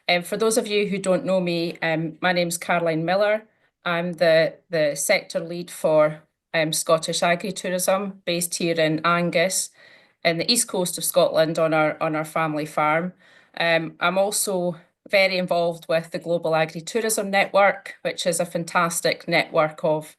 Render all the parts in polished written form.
For those of you who don't know me, my name's Caroline Miller. I'm the sector lead for Scottish Agritourism, based here in Angus, in the east coast of Scotland on our family farm. I'm also very involved with the Global Agritourism Network, which is a fantastic network of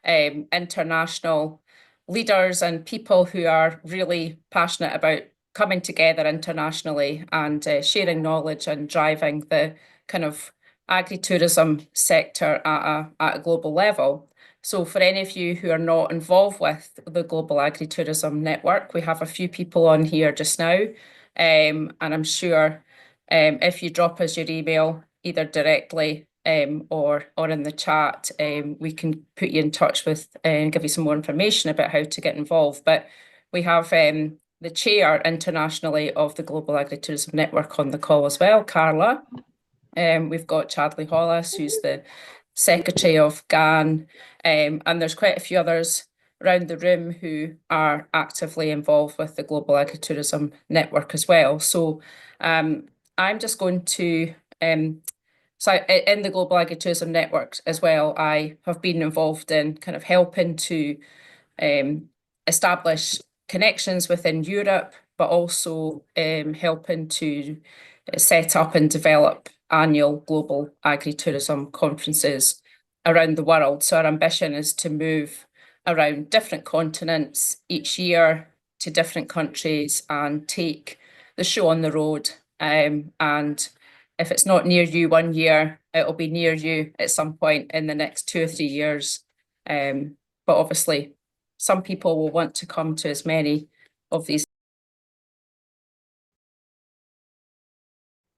international leaders and people who are really passionate about coming together internationally and sharing knowledge and driving the kind of agritourism sector at a global level. So for any of you who are not involved with the Global Agritourism Network, we have a few people on here just now. And I'm sure if you drop us your email, either directly or in the chat, we can put you in touch with and give you some more information about how to get involved. But we have the chair internationally of the Global Agritourism Network on the call as well, Carla. We've got Chadley Hollis, who's the secretary of GAN, and there's quite a few others around the room who are actively involved with the Global Agritourism Network as well. So I'm just going to, so in the Global Agritourism Network as well, I have been involved in kind of helping to establish connections within Europe, but also helping to set up and develop annual global agritourism conferences around the world. So our ambition is to move around different continents each year to different countries and take the show on the road. And if it's not near you one year, it'll be near you at some point in the next 2 or 3 years. But obviously, some people will want to come to as many of these.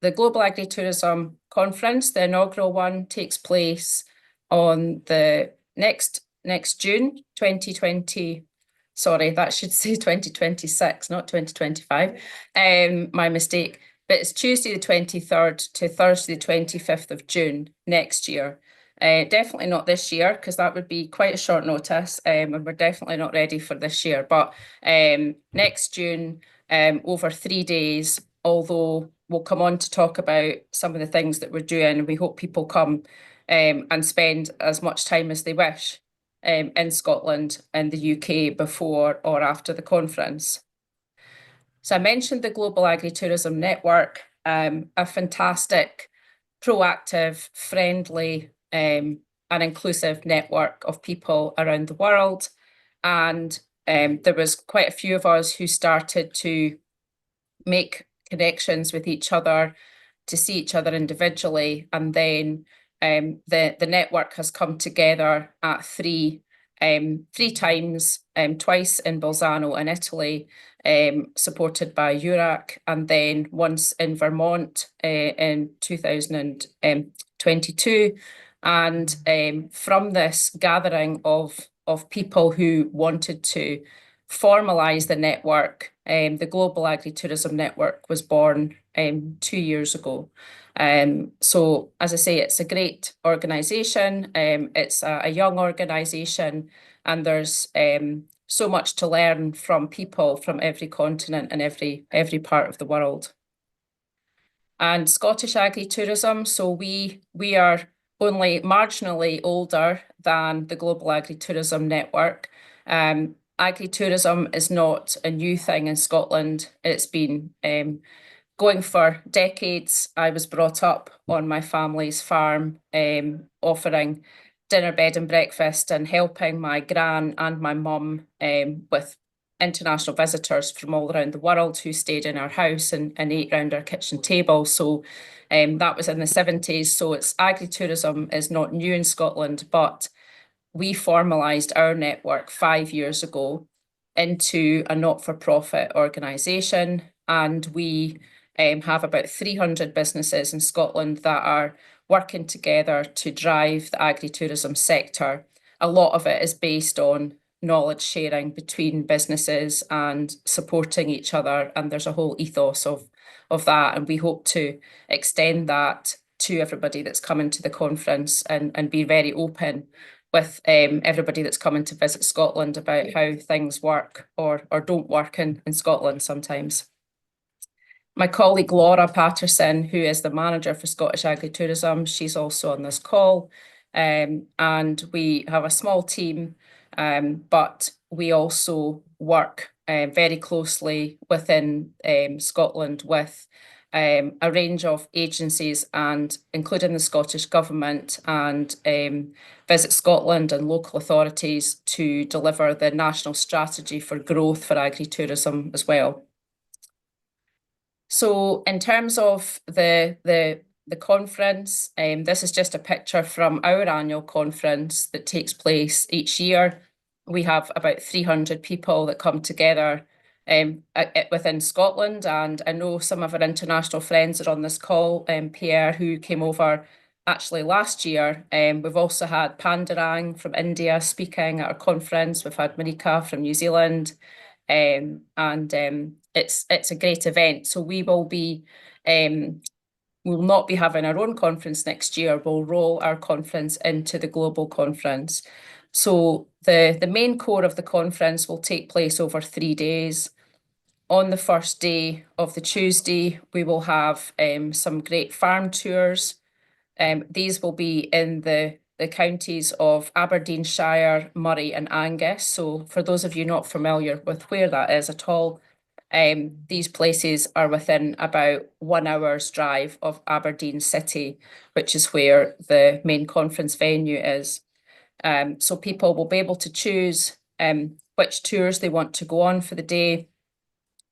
The Global Agritourism Conference, the inaugural one, takes place on the next June 2020. Sorry, that should say 2026, not 2025. My mistake. But it's Tuesday the 23rd to Thursday the 25th of June next year. Definitely not this year, because that would be quite a short notice, and we're definitely not ready for this year. But next June, over 3 days, although we'll come on to talk about some of the things that we're doing. We hope people come and spend as much time as they wish in Scotland and the UK before or after the conference. So I mentioned the Global Agritourism Network, a fantastic, proactive, friendly, and inclusive network of people around the world. And there was quite a few of us who started to make connections with each other, to see each other individually. And then the network has come together at three times, twice in Bolzano in Italy, supported by URAC, and then once in Vermont in 2022. And from this gathering of people who wanted to formalise the network, the Global Agritourism Network was born 2 years ago. So, as I say, it's a great organisation. It's a young organisation, and there's so much to learn from people from every continent and every part of the world. And Scottish agritourism, so we are only marginally older than the Global Agritourism Network. Agritourism is not a new thing in Scotland. It's been going for decades. I was brought up on my family's farm, offering dinner, bed and breakfast and helping my gran and my mum with international visitors from all around the world who stayed in our house and ate round our kitchen table. So that was in the 70s. So agritourism is not new in Scotland, but we formalised our network 5 years ago into a not-for-profit organisation, and we have about 300 businesses in Scotland that are working together to drive the agritourism sector. A lot of it is based on knowledge sharing between businesses and supporting each other, and there's a whole ethos of that, and we hope to extend that to everybody that's coming to the conference and be very open with everybody that's coming to visit Scotland about how things work or don't work in Scotland sometimes. My colleague Laura Patterson, who is the manager for Scottish Agritourism, she's also on this call. And we have a small team, but we also work very closely within Scotland with a range of agencies, and including the Scottish Government, and Visit Scotland and local authorities to deliver the national strategy for growth for agritourism as well. So in terms of the conference, this is just a picture from our annual conference that takes place each year. We have about 300 people that come together within Scotland, and I know some of our international friends are on this call, Pierre, who came over actually last year. We've also had Pandarang from India speaking at our conference. We've had Marika from New Zealand. It's a great event. So we will be we'll not be having our own conference next year. We'll roll our conference into the global conference. So the main core of the conference will take place over 3 days. On the first day of the Tuesday, we will have some great farm tours. These will be in the counties of Aberdeenshire, Moray and Angus. So for those of you not familiar with where that is at all, these places are within about 1 hour's drive of Aberdeen City, which is where the main conference venue is. So people will be able to choose which tours they want to go on for the day.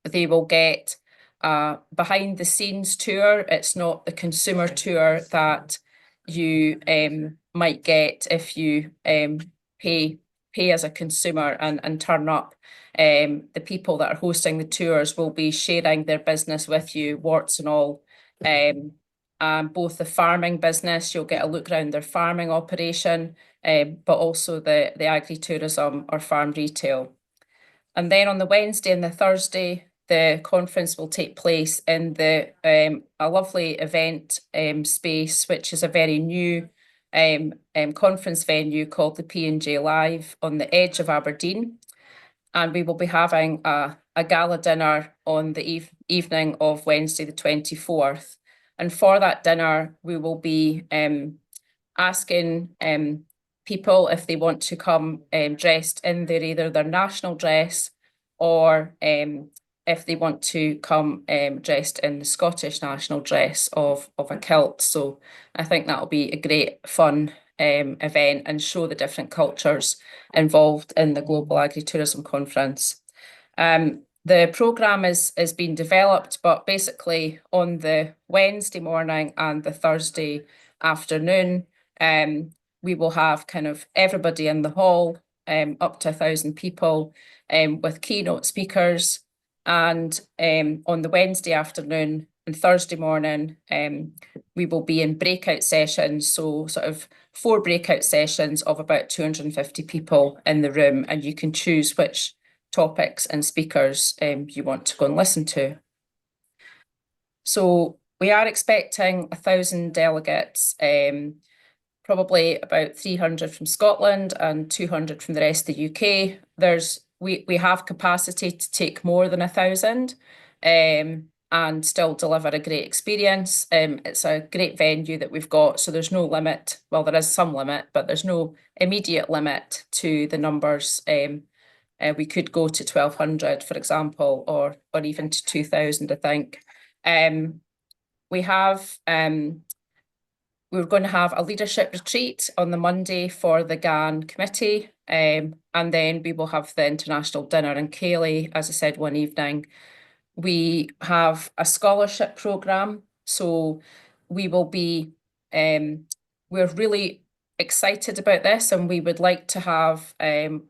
They will get a behind the scenes tour. It's not the consumer tour that you might get if you pay as a consumer and turn up. The people that are hosting the tours will be sharing their business with you, warts and all. Both the farming business, you'll get a look around their farming operation, but also the agritourism or farm retail. And then on the Wednesday and the Thursday, the conference will take place in the a lovely event space, which is a very new conference venue called the P&J Live on the edge of Aberdeen. And we will be having a gala dinner on the evening of Wednesday, the 24th. And for that dinner, we will be asking people if they want to come dressed in either their national dress, or if they want to come dressed in the Scottish national dress of a kilt. So I think that'll be a great fun event and show the different cultures involved in the Global Agritourism Conference. The programme is being developed, but basically on the Wednesday morning and the Thursday afternoon, we will have kind of everybody in the hall, up to 1,000 people, with keynote speakers. And on the Wednesday afternoon and Thursday morning, we will be in breakout sessions, so sort of 4 breakout sessions of about 250 people in the room, and you can choose which topics and speakers you want to go and listen to. So we are expecting 1,000 delegates, probably about 300 from Scotland and 200 from the rest of the UK. We have capacity to take more than 1,000 and still deliver a great experience. It's a great venue that we've got, so there's no limit. Well, there is some limit, but there's no immediate limit to the numbers. We could go to 1,200, for example, or even to 2,000, I think. We're going to have a leadership retreat on the Monday for the GAN committee, and then we will have the international dinner in Cayley, as I said, one evening. We have a scholarship programme, so we will be, we're really excited about this, and we would like to have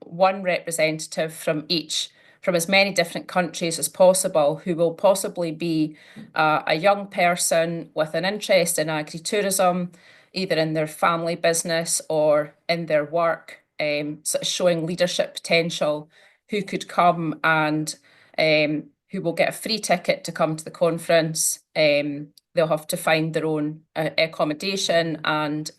one representative from as many different countries as possible, who will possibly be a young person with an interest in agritourism, either in their family business or in their work, sort of showing leadership potential, who could come and who will get a free ticket to come to the conference. They'll have to find their own accommodation and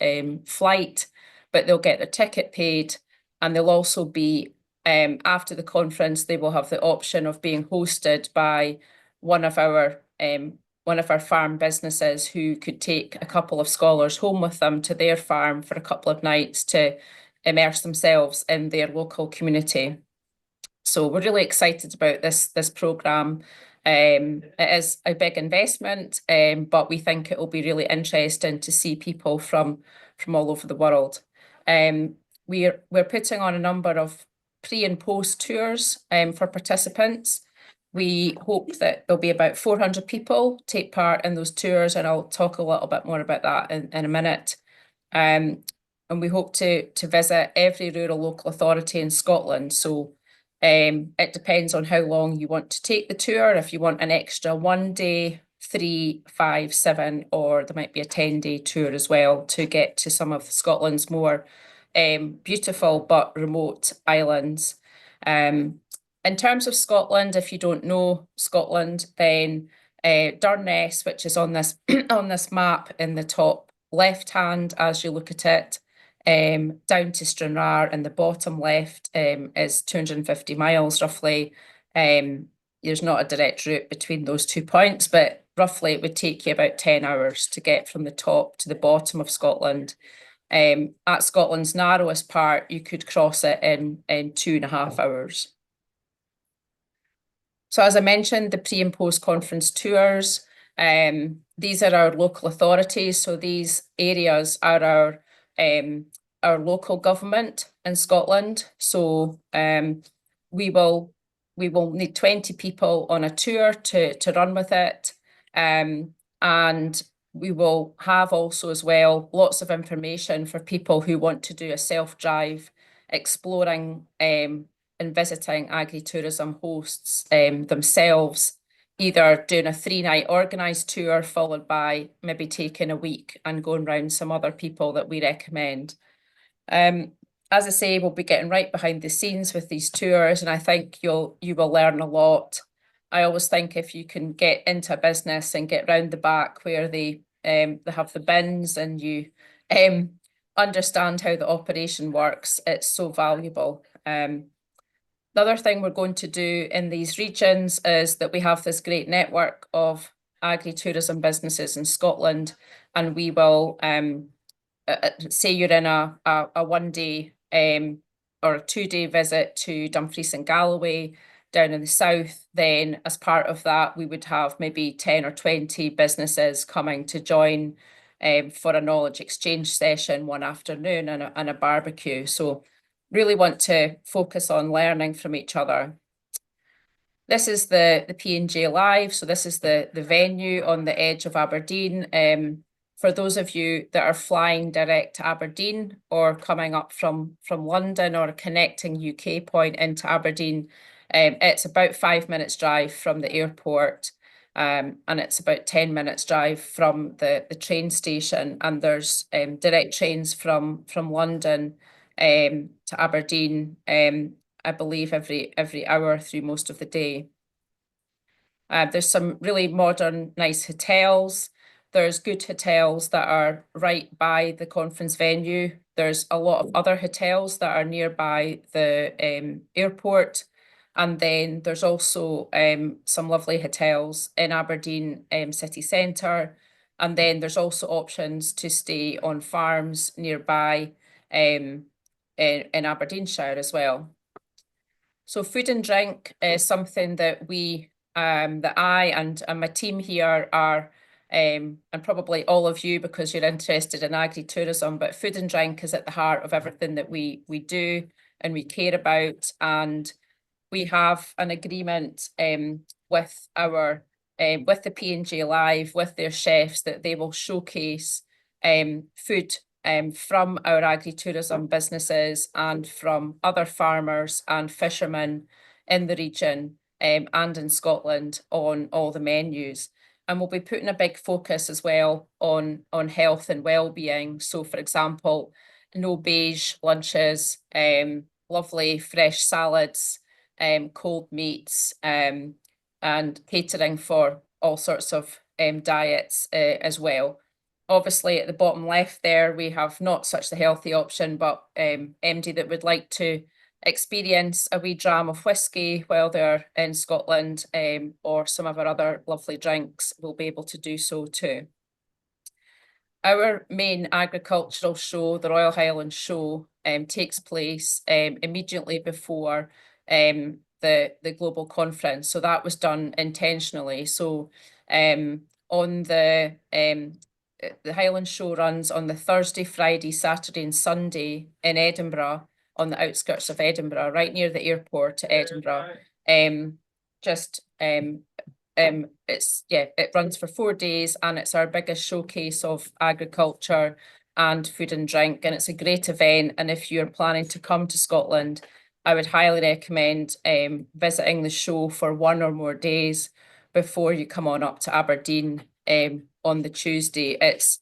flight, but they'll get their ticket paid, and they'll also be, after the conference, they will have the option of being hosted by one of our one of our farm businesses who could take a couple of scholars home with them to their farm for a couple of nights to immerse themselves in their local community. So we're really excited about this programme. It is a big investment, but we think it will be really interesting to see people from all over the world. We're putting on a number of pre and post tours for participants. We hope that there'll be about 400 people take part in those tours, and I'll talk a little bit more about that in a minute. And we hope to visit every rural local authority in Scotland. So it depends on how long you want to take the tour. If you want an extra 1 day, 3, 5, 7, or there might be a 10-day tour as well to get to some of Scotland's more beautiful but remote islands. In terms of Scotland, if you don't know Scotland, then Durness, which is on this on this map in the top left hand as you look at it, down to Stranraer in the bottom left is 250 miles roughly. There's not a direct route between those 2 points, but roughly it would take you about 10 hours to get from the top to the bottom of Scotland. At Scotland's narrowest part, you could cross it in 2.5 hours. So as I mentioned, the pre and post conference tours, these are our local authorities. So these areas are our local government in Scotland. So we will need 20 people on a tour to run with it. And we will have also as well lots of information for people who want to do a self-drive exploring and visiting agritourism hosts themselves, either doing a 3-night organised tour followed by maybe taking a week and going around some other people that we recommend. As I say, we'll be getting right behind the scenes with these tours, and I think you will learn a lot. I always think if you can get into a business and get round the back where they have the bins and you understand how the operation works, it's so valuable. The other thing we're going to do in these regions is that we have this great network of agritourism businesses in Scotland, and we will say you're in a 1 day or a 2 day visit to Dumfries and Galloway down in the south, then as part of that, we would have maybe 10 or 20 businesses coming to join for a knowledge exchange session one afternoon and a barbecue. So really want to focus on learning from each other. This is the P&J Live. So this is the venue on the edge of Aberdeen. For those of you that are flying direct to Aberdeen or coming up from London or a connecting UK point into Aberdeen, it's about 5 minutes drive from the airport, and it's about 10 minutes drive from the train station. And there's direct trains from London to Aberdeen, I believe every hour through most of the day. There's some really modern, nice hotels. There's good hotels that are right by the conference venue. There's a lot of other hotels that are nearby the airport. And then there's also some lovely hotels in Aberdeen city centre. And then there's also options to stay on farms nearby in Aberdeenshire as well. So food and drink is something that that I and my team here are, and probably all of you because you're interested in agritourism, but food and drink is at the heart of everything that we do and we care about. And we have an agreement with with the P&J Live, with their chefs, that they will showcase food from our agritourism businesses and from other farmers and fishermen in the region and in Scotland on all the menus. And we'll be putting a big focus as well on health and well-being. So, for example, no beige lunches, lovely fresh salads, cold meats, and catering for all sorts of diets as well. Obviously, at the bottom left there, we have not such the healthy option, but MD that would like to experience a wee dram of whiskey while they're in Scotland, or some of our other lovely drinks, will be able to do so too. Our main agricultural show, the Royal Highland Show, takes place immediately before the global conference. So that was done intentionally. So on the Highland Show runs on the Thursday, Friday, Saturday, and Sunday in Edinburgh, on the outskirts of Edinburgh, right near the airport to Edinburgh. It runs for 4 days, and it's our biggest showcase of agriculture and food and drink, and it's a great event. And if you're planning to come to Scotland, I would highly recommend visiting the show for 1 or more days before you come on up to Aberdeen on the Tuesday. It's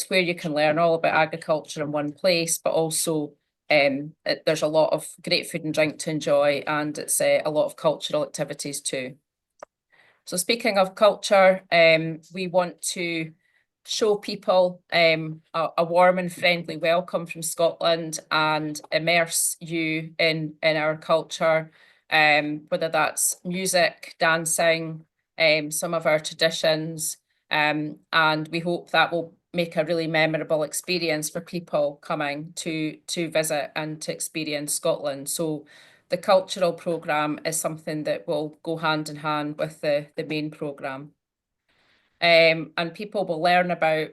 where you can learn all about agriculture in one place, but also there's a lot of great food and drink to enjoy, and it's a lot of cultural activities too. So speaking of culture, we want to show people a warm and friendly welcome from Scotland and immerse you in our culture, whether that's music, dancing, some of our traditions, and we hope that will make a really memorable experience for people coming to visit and to experience Scotland. So the cultural programme is something that will go hand in hand with the main programme. And people will learn about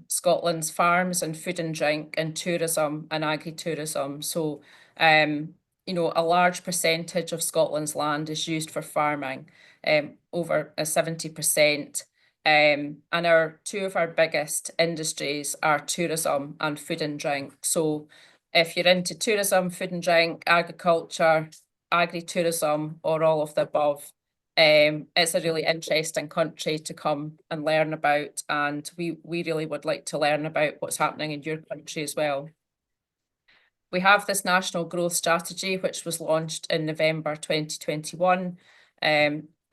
Scotland's farms and food and drink and tourism and agritourism. So, a large percentage of Scotland's land is used for farming, over 70%. And two of our biggest industries are tourism and food and drink. So if you're into tourism, food and drink, agriculture, agritourism, or all of the above, it's a really interesting country to come and learn about, and we really would like to learn about what's happening in your country as well. We have this national growth strategy, which was launched in November 2021,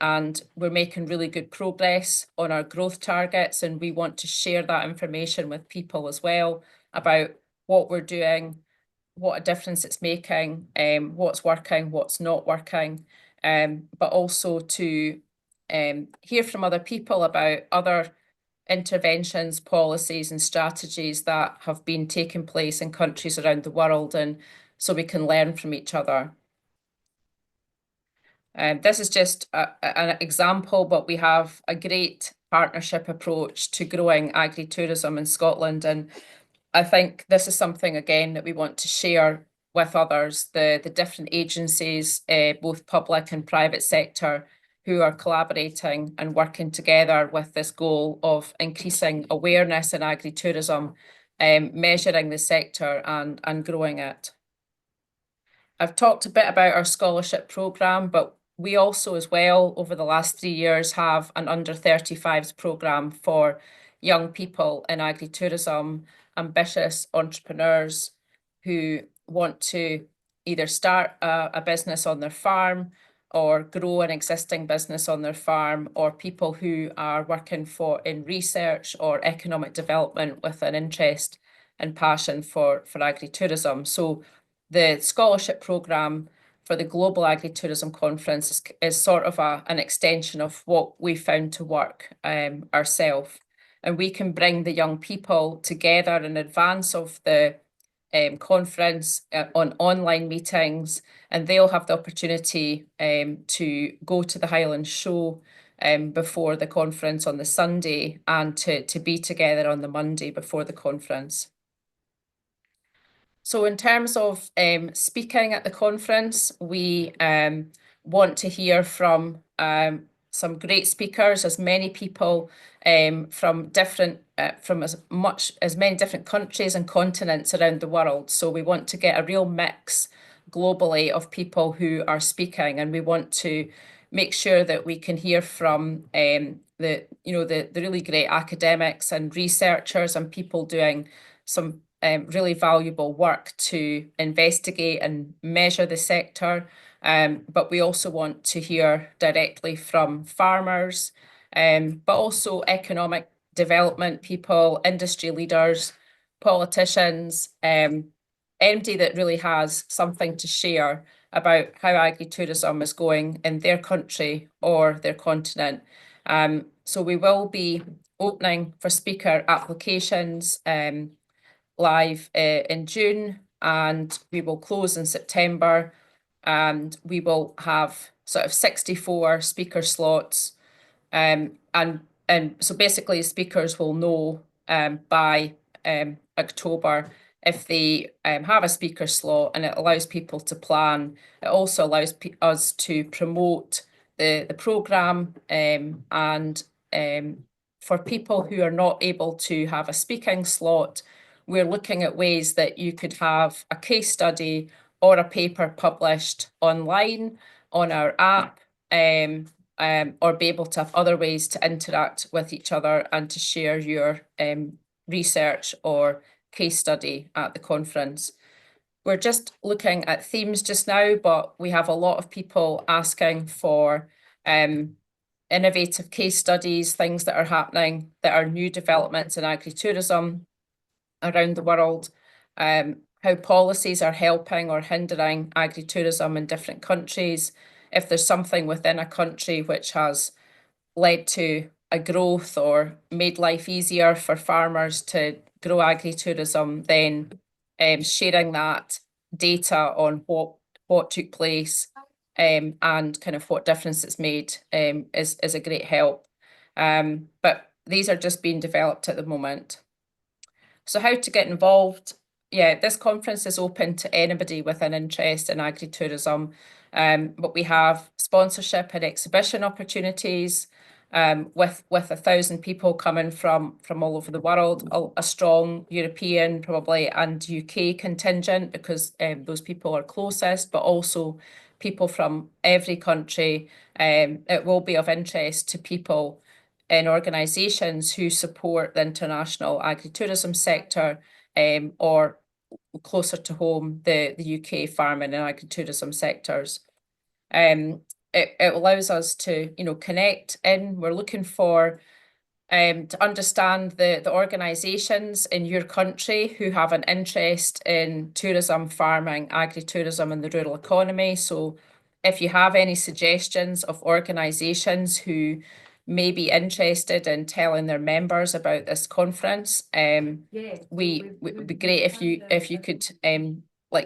and we're making really good progress on our growth targets, and we want to share that information with people as well about what we're doing, what a difference it's making, what's working, what's not working, but also to hear from other people about other interventions, policies and strategies that have been taking place in countries around the world, and so we can learn from each other. This is just an example, but we have a great partnership approach to growing agritourism in Scotland, and I think this is something, again, that we want to share with others, the different agencies, both public and private sector, who are collaborating and working together with this goal of increasing awareness in agritourism, measuring the sector and growing it. I've talked a bit about our scholarship programme, but we also as well, over the last 3 years, have an under 35s programme for young people in agritourism, ambitious entrepreneurs who want to either start a business on their farm or grow an existing business on their farm, or people who are working in research or economic development with an interest and passion for agritourism. So the scholarship programme for the Global Agritourism Conference is sort of an extension of what we found to work ourselves. And we can bring the young people together in advance of the conference on online meetings, and they'll have the opportunity to go to the Highland Show before the conference on the Sunday, and to be together on the Monday before the conference. So in terms of speaking at the conference, we want to hear from some great speakers, as many people from as many different countries and continents around the world. So we want to get a real mix globally of people who are speaking, and we want to make sure that we can hear from the really great academics and researchers and people doing some really valuable work to investigate and measure the sector. But we also want to hear directly from farmers, but also economic development people, industry leaders, politicians, anybody that really has something to share about how agritourism is going in their country or their continent. So we will be opening for speaker applications live in June, and we will close in September, and we will have sort of 64 speaker slots. And so basically speakers will know by October if they have a speaker slot, and it allows people to plan. It also allows us to promote the programme, and for people who are not able to have a speaking slot, we're looking at ways that you could have a case study or a paper published online on our app, or be able to have other ways to interact with each other and to share your research or case study at the conference. We're just looking at themes just now, but we have a lot of people asking for innovative case studies, things that are happening that are new developments in agritourism around the world, how policies are helping or hindering agritourism in different countries, if there's something within a country which has led to a growth or made life easier for farmers to grow agritourism, then sharing that data on what took place and kind of what difference it's made is a great help. But these are just being developed at the moment. So how to get involved? Yeah, this conference is open to anybody with an interest in agritourism, but we have sponsorship and exhibition opportunities with 1,000 people coming from all over the world, a strong European probably and UK contingent because those people are closest, but also people from every country. It will be of interest to people in organisations who support the international agritourism sector, or closer to home, the UK farming and agritourism sectors. It allows us to, connect in. We're looking for to understand the organisations in your country who have an interest in tourism, farming, agritourism and the rural economy. So if you have any suggestions of organisations who may be interested in telling their members about this conference, we would be great if you could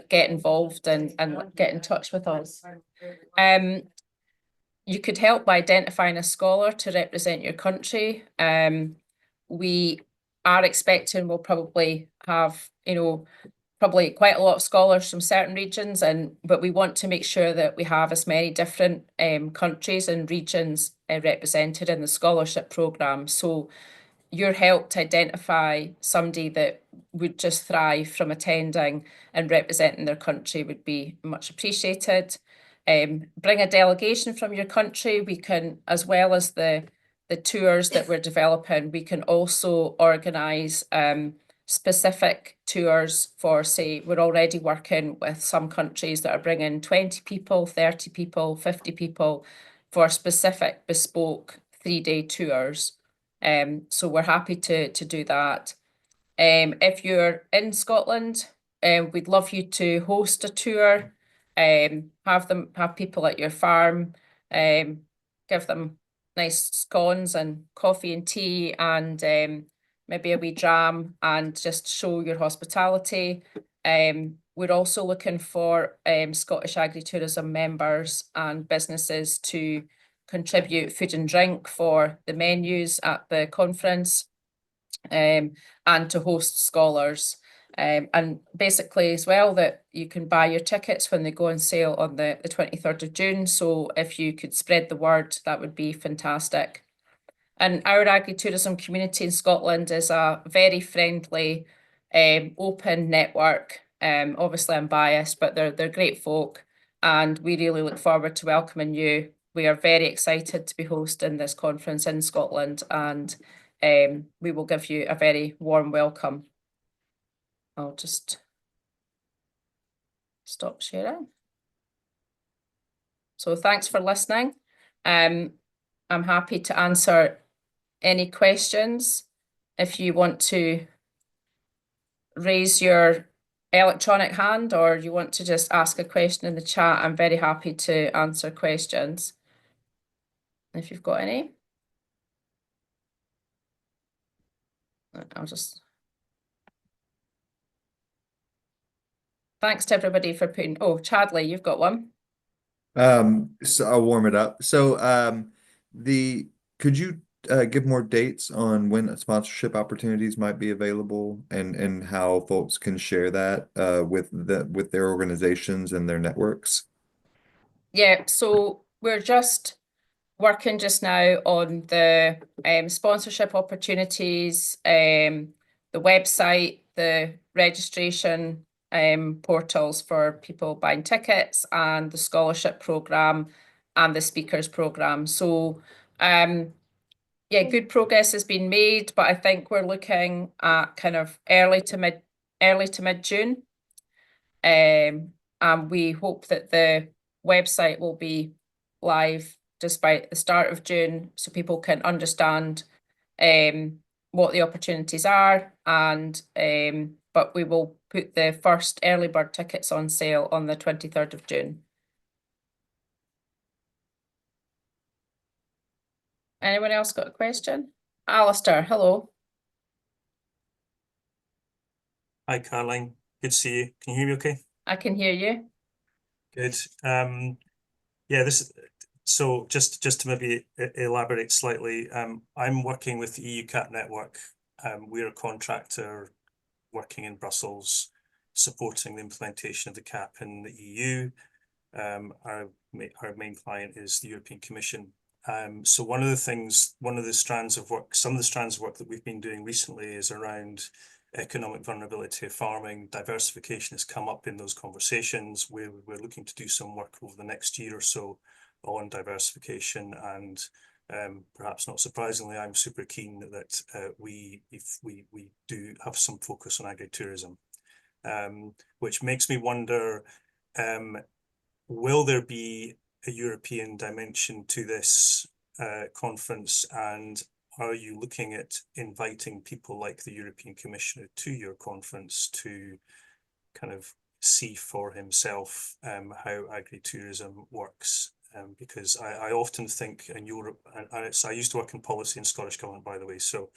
get involved and get in touch with us. You could help by identifying a scholar to represent your country. We are expecting we'll probably have, probably quite a lot of scholars from certain regions, but we want to make sure that we have as many different countries and regions represented in the scholarship programme. So your help to identify somebody that would just thrive from attending and representing their country would be much appreciated. Bring a delegation from your country. We can, as well as the tours that we're developing, we can also organise specific tours for, say, we're already working with some countries that are bringing 20 people, 30 people, 50 people for specific bespoke 3-day tours. So we're happy to do that. If you're in Scotland, we'd love you to host a tour, have people at your farm, give them nice scones and coffee and tea and maybe a wee dram and just show your hospitality. We're also looking for Scottish agritourism members and businesses to contribute food and drink for the menus at the conference, and to host scholars. And basically as well that you can buy your tickets when they go on sale on the 23rd of June. So if you could spread the word, that would be fantastic. And our agritourism community in Scotland is a very friendly, open network. Obviously I'm biased, but they're great folk and we really look forward to welcoming you. We are very excited to be hosting this conference in Scotland and we will give you a very warm welcome. I'll just stop sharing. So thanks for listening. I'm happy to answer any questions. If you want to raise your electronic hand, or you want to just ask a question in the chat? I'm very happy to answer questions if you've got any. I'll just... Thanks to everybody for putting... Oh, Chadley, you've got one. So I'll warm it up. So, could you give more dates on when sponsorship opportunities might be available and how folks can share that with their organizations and their networks? Yeah, so we're just working just now on the sponsorship opportunities, the website, the registration portals for people buying tickets, and the scholarship program and the speakers program. So yeah, good progress has been made, but I think we're looking at kind of early to mid June. And we hope that the website will be live just by the start of June so people can understand what the opportunities are. And but we will put the first early bird tickets on sale on the 23rd of June. Anyone else got a question? Alistair, hello. Hi, Caroline. Good to see you. Can you hear me okay? I can hear you. Good. Yeah, so just to maybe elaborate slightly, I'm working with the EU CAP network. We're a contractor working in Brussels, supporting the implementation of the CAP in the EU. Our main client is the European Commission. So some of the strands of work that we've been doing recently is around economic vulnerability of farming. Diversification has come up in those conversations. We're looking to do some work over the next year or so on diversification, and perhaps not surprisingly, I'm super keen that we do have some focus on agritourism, which makes me wonder, will there be a European dimension to this conference, and are you looking at inviting people like the European Commissioner to your conference to kind of see for himself how agritourism works? Because I often think in Europe, and I used to work in policy in Scottish Government, by the way, so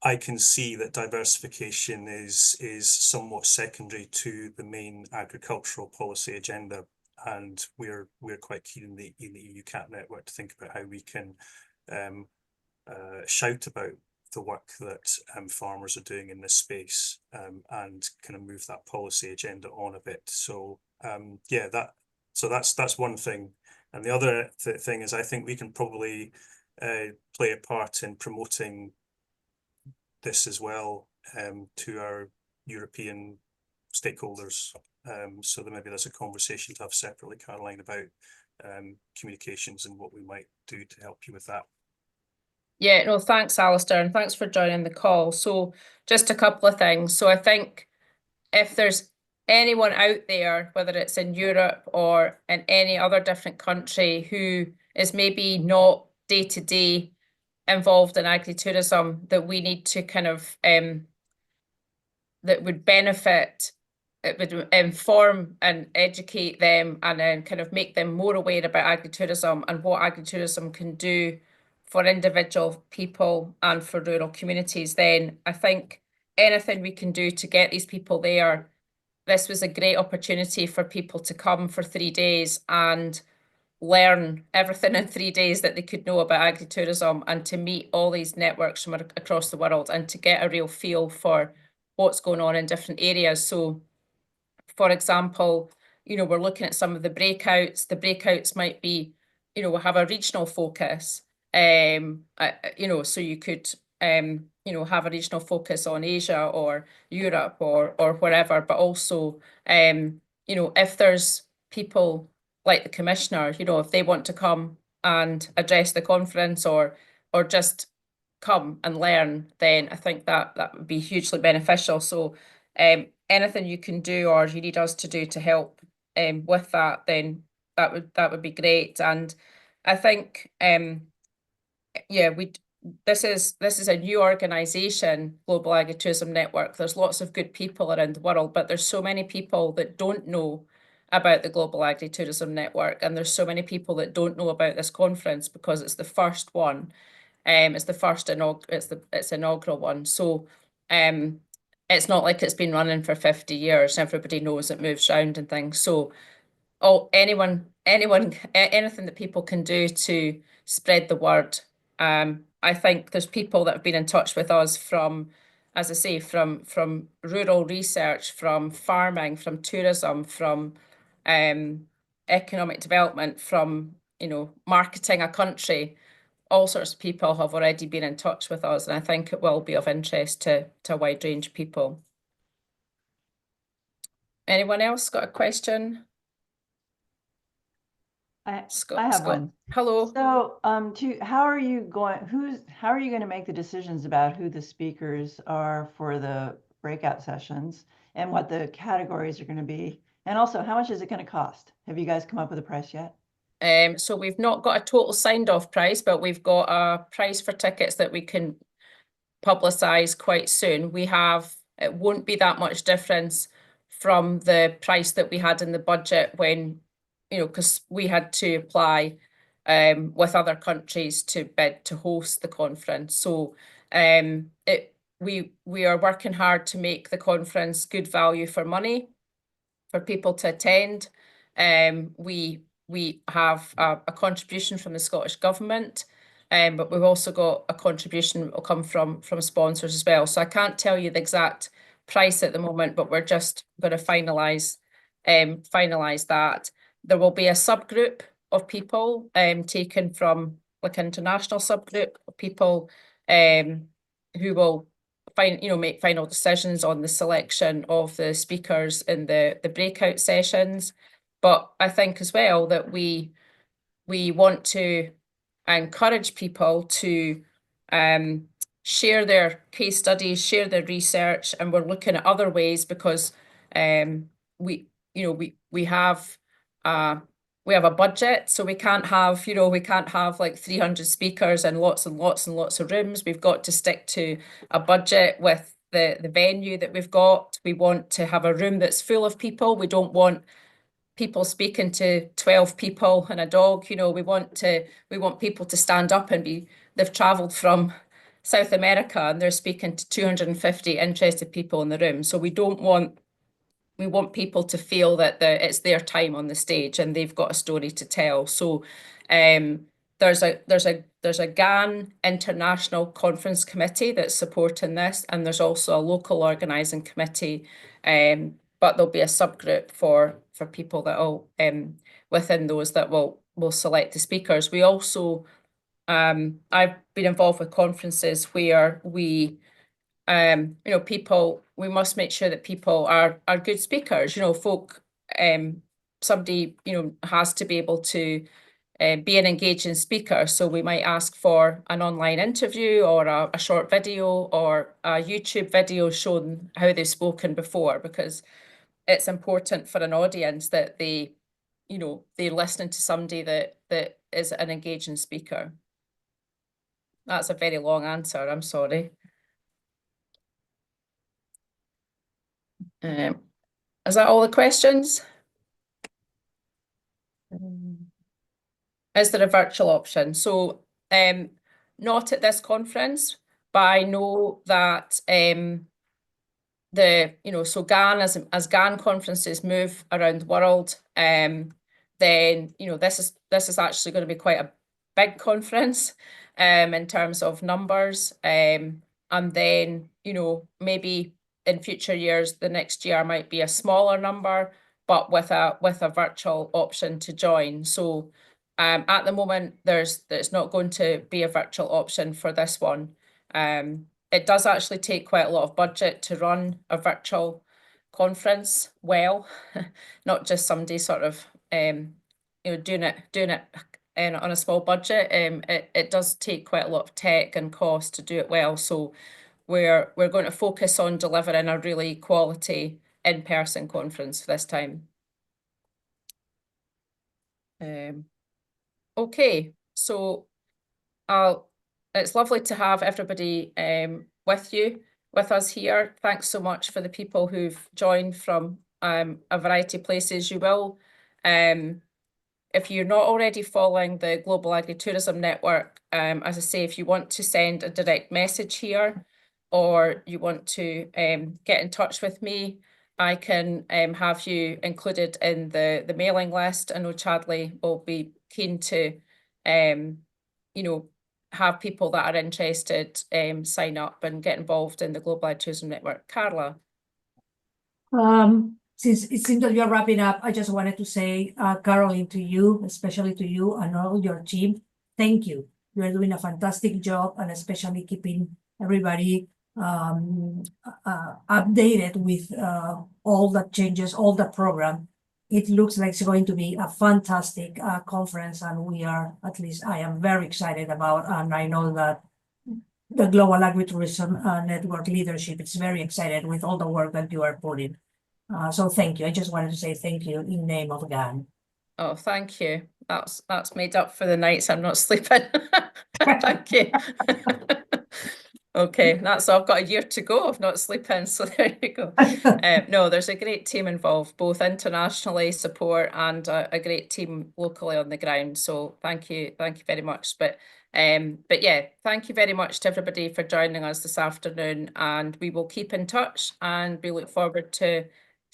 I can see that diversification is somewhat secondary to the main agricultural policy agenda, and we're quite keen in the EU CAP network to think about how we can shout about the work that farmers are doing in this space, and kind of move that policy agenda on a bit. So yeah, that's one thing, and the other thing is I think we can probably play a part in promoting this as well to our European stakeholders. So maybe there's a conversation to have separately, Caroline, about communications and what we might do to help you with that. Yeah, no, thanks, Alistair, and thanks for joining the call. So just a couple of things. So I think if there's anyone out there, whether it's in Europe or in any other different country, who is maybe not day-to-day involved in agritourism, that we need to kind of that would benefit, it would inform and educate them, and then kind of make them more aware about agritourism and what agritourism can do for individual people and for rural communities, then I think anything we can do to get these people there. This was a great opportunity for people to come for 3 days and learn everything in 3 days that they could know about agritourism, and to meet all these networks from across the world and to get a real feel for what's going on in different areas. So, for example, we're looking at some of the breakouts. The breakouts might be, we'll have a regional focus. So you could, have a regional focus on Asia or Europe or wherever, but also, if there's people like the commissioner, if they want to come and address the conference or just come and learn, then I think that would be hugely beneficial. So anything you can do or you need us to do to help with that, then that would be great. And I think yeah, this is a new organization, Global Agritourism Network. There's lots of good people around the world, but there's so many people that don't know about the Global Agritourism Network, and there's so many people that don't know about this conference because it's the first one. It's the first it's inaugural one. So it's not like it's been running for 50 years. Everybody knows it moves around and things. So anything that people can do to spread the word. I think there's people that have been in touch with us from, as I say, from rural research, from farming, from tourism, from economic development, from marketing a country. All sorts of people have already been in touch with us, and I think it will be of interest to a wide range of people. Anyone else got a question? Scott, I have Scott. one. Hello. So, how are you going to make the decisions about who the speakers are for the breakout sessions and what the categories are going to be? And also, how much is it going to cost? Have you guys come up with a price yet? So we've not got a total signed off price, but we've got a price for tickets that we can publicize quite soon. It won't be that much difference from the price that we had in the budget when, because we had to apply with other countries to bid to host the conference. So we are working hard to make the conference good value for money for people to attend. We have a contribution from the Scottish Government, but we've also got a contribution that will come from sponsors as well. So I can't tell you the exact price at the moment, but we're just going to finalise that. There will be a subgroup of people taken from like an international subgroup of people who will make final decisions on the selection of the speakers in the breakout sessions. But I think as well that we want to encourage people to share their case studies, share their research, and we're looking at other ways because we have a budget, so we can't have like 300 speakers and lots and lots and lots of rooms. We've got to stick to a budget with the venue that we've got. We want to have a room that's full of people. We don't want people speaking to 12 people and a dog. We want people to stand up and they've traveled from South America and they're speaking to 250 interested people in the room. So we want people to feel that it's their time on the stage and they've got a story to tell. So there's a GAN International Conference Committee that's supporting this, and there's also a local organising committee, but there'll be a subgroup for people that will within those that will select the speakers. We also I've been involved with conferences where we we must make sure that people are good speakers. Somebody has to be able to be an engaging speaker. So we might ask for an online interview or a short video or a YouTube video showing how they've spoken before, because it's important for an audience that they're listening to somebody that is an engaging speaker. That's a very long answer, I'm sorry. Is that all the questions? Is there a virtual option? So not at this conference, but I know that so GAN as GAN conferences move around the world, then this is actually going to be quite a big conference in terms of numbers, and then maybe in future years the next year might be a smaller number, but with a virtual option to join. So at the moment there's not going to be a virtual option for this one. It does actually take quite a lot of budget to run a virtual conference well, not just somebody sort of doing it on a small budget. It does take quite a lot of tech and cost to do it well. So we're going to focus on delivering a really quality in-person conference this time. Okay, so I'll It's lovely to have everybody with us here. Thanks so much for the people who've joined from a variety of places. You will, if you're not already following the Global Agritourism Network, as I say, if you want to send a direct message here or you want to get in touch with me, I can have you included in the mailing list. I know Chadley will be keen to, you know, have people that are interested sign up and get involved in the Global Agritourism Network. Carla. Since it seems that you're wrapping up, I just wanted to say, Caroline, to you, especially to you and all your team, thank you. You're doing a fantastic job, and especially keeping everybody updated with all the changes, all the program. It looks like it's going to be a fantastic conference, and we are, at least I am very excited about, and I know that the Global Agritourism Network leadership is very excited with all the work that you are putting. So thank you. I just wanted to say thank you in name of GAN. Oh, thank you. That's made up for the nights I'm not sleeping. Thank you. Okay, so I've got a year to go of not sleeping, so there you go. No, there's a great team involved, both internationally support and a great team locally on the ground. So thank you very much. But yeah, thank you very much to everybody for joining us this afternoon, and we will keep in touch, and we look forward to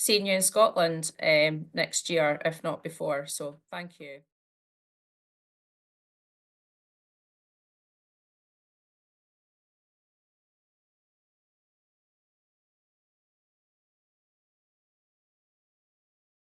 seeing you in Scotland next year, if not before. So thank you.